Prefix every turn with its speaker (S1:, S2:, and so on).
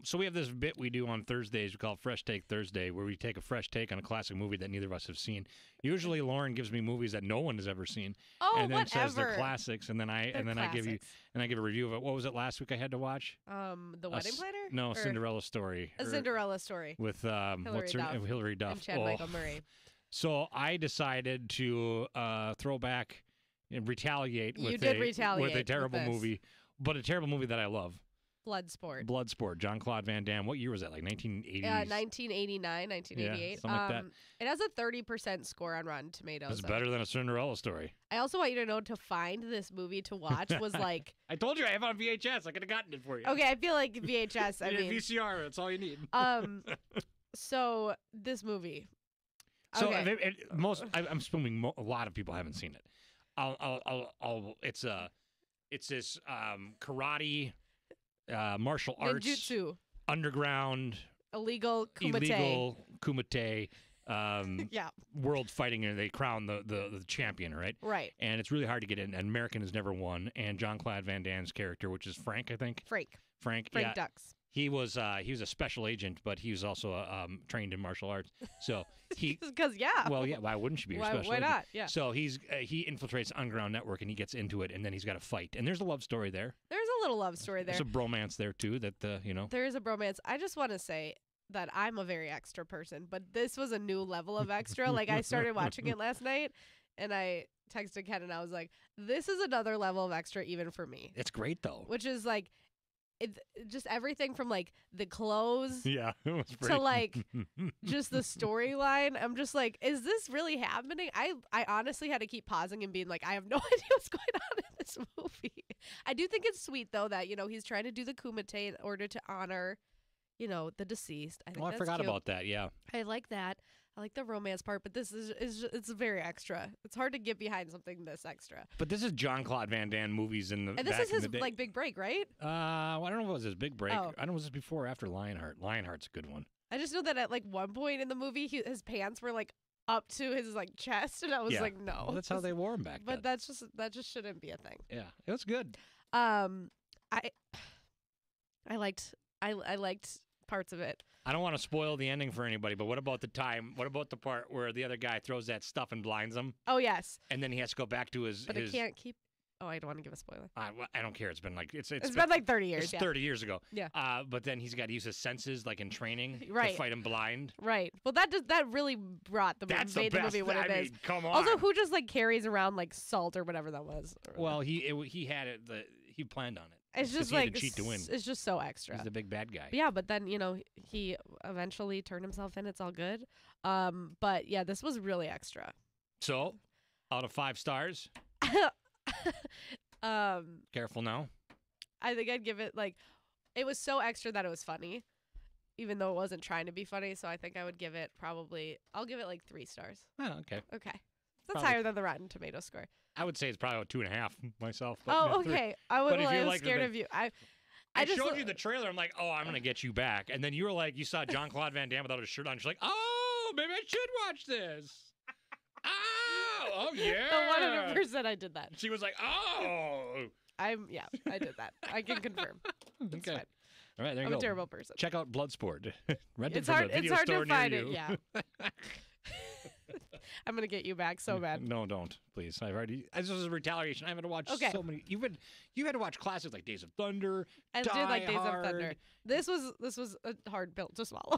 S1: So we have this bit we do on Thursdays we call Fresh Take Thursday, where we take a fresh take on a classic movie that neither of us have seen. Usually Lauren gives me movies that no one has ever seen, and then says they're classics, and then I give a review of it. What was it last week I had to watch?
S2: The Wedding Planner?
S1: No, Cinderella Story.
S2: A Cinderella Story
S1: with Hilary Duff.
S2: And Chad-Michael Murray.
S1: So I decided to throw back and retaliate with a terrible movie, but a terrible movie that I love. Bloodsport, Jean-Claude Van Damme. What year was that? Like 1980?
S2: 1989, 1988.
S1: Yeah, something like that.
S2: It has a 30% score on Rotten Tomatoes.
S1: That's better than a Cinderella Story.
S2: I also want you to know, to find this movie to watch was like...
S1: I told you I have it on VHS. I could have gotten it for you.
S2: Okay, I feel like VHS, I mean...
S1: VCR, that's all you need.
S2: So, this movie...
S1: So
S2: okay.
S1: I'm assuming a lot of people haven't seen it. It's this karate, martial arts,
S2: ninjutsu,
S1: underground,
S2: illegal kumite,
S1: world fighting, and they crown the champion, right?
S2: Right.
S1: And it's really hard to get in. And American has never won. And Jean-Claude Van Damme's character, which is Frank, I think. Frank
S2: Dux.
S1: He was a special agent, but he was also trained in martial arts. So he why wouldn't you be a special agent?
S2: Why not? Yeah.
S1: So he infiltrates the underground network and he gets into it, and then he's got to fight. And there's a love story there.
S2: There's a little love story there.
S1: There's a bromance there too. There
S2: is a bromance. I just want to say that I'm a very extra person, but this was a new level of extra. Like, I started watching it last night, and I texted Ken and I was like, "This is another level of extra even for me."
S1: It's great though.
S2: Which is like. Just everything from like the clothes
S1: it was
S2: to like just the storyline. I'm just like, is this really happening? I honestly had to keep pausing and being like, I have no idea what's going on in this movie. I do think it's sweet though that, he's trying to do the kumite in order to honor, the deceased. I think
S1: I forgot about that. Yeah.
S2: I like that. I like the romance part, but this is it's very extra. It's hard to get behind something this extra.
S1: But this is Jean-Claude Van Damme movies and
S2: this is his like big break, right?
S1: I don't know if it was his big break. I don't know, was this before or after Lionheart? Lionheart's a good one.
S2: I just know that at like one point in the movie, his pants were like up to his like chest, and I was like, no.
S1: Well, that's how they wore them back then.
S2: But that just shouldn't be a thing.
S1: Yeah, it was good.
S2: I liked parts of it.
S1: I don't want to spoil the ending for anybody, but what about the part where the other guy throws that stuff and blinds him?
S2: Oh, yes.
S1: And then he has to go back to his...
S2: But it can't keep... Oh, I don't want to give a spoiler.
S1: I don't care. It's been like... It's
S2: been like 30 years,
S1: It's 30 years ago.
S2: Yeah.
S1: But then he's got to use his senses, like in training,
S2: to
S1: fight him blind.
S2: Right. Well, that really brought the movie what it is.
S1: Come on.
S2: Also, who just like carries around like salt or whatever that was?
S1: Well, he had it... He planned on it.
S2: It's just
S1: like cheat to win.
S2: It's just so extra.
S1: He's the big bad guy.
S2: But yeah, but then he eventually turned himself in. It's all good. But yeah, this was really extra.
S1: So, out of 5 stars. Careful now.
S2: I think I'd give it like, it was so extra that it was funny, even though it wasn't trying to be funny. So I think I would give it I'll give it like 3 stars.
S1: Oh, okay.
S2: Okay. That's higher than the Rotten Tomato score.
S1: I would say it's probably about 2.5 myself. But
S2: okay. I was scared of you.
S1: I showed you the trailer. I'm like, oh, I'm going to get you back. And then you were like, you saw Jean-Claude Van Damme without a shirt on. She's like, oh, maybe I should watch this. Oh, yeah.
S2: 100% I did that.
S1: She was like, oh.
S2: I did that. I can confirm. It's fine.
S1: All right, there you go.
S2: I'm a terrible person.
S1: Check out Bloodsport.
S2: It's hard to find it, yeah. I'm going to get you back so bad.
S1: No, don't, please. This was a retaliation. I haven't watched so many. You had to watch classics like Days of Thunder.
S2: I did like Days of Thunder. This was a hard pill to swallow.